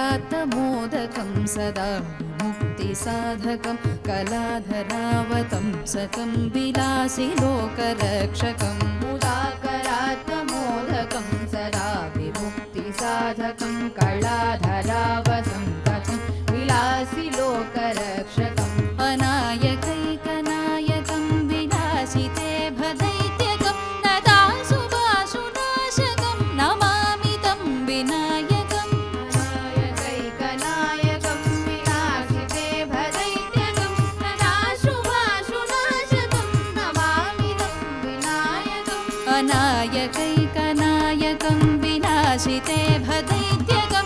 मुदाकरात्तमोदकं सदा मुक्तिसाधकं कलाधरावतंसकं विलासि लोकरक्षकं मुदाकरात्तमोदकं सदा विमुक्तिसाधकं कलाधरावतंसकं विलासि लोकरक्षकम् अनायकैकनायकं विलासिते भदैत्यकं नदाशुभाशुनाशकं नमामि तं विनायकम् अनायकैकनायकं विलासिते भदैत्यकं नदाशुभाशुनाशकं नमामि तं विनायकम् अनायकैकनायकं विनाशिते भदैत्यकं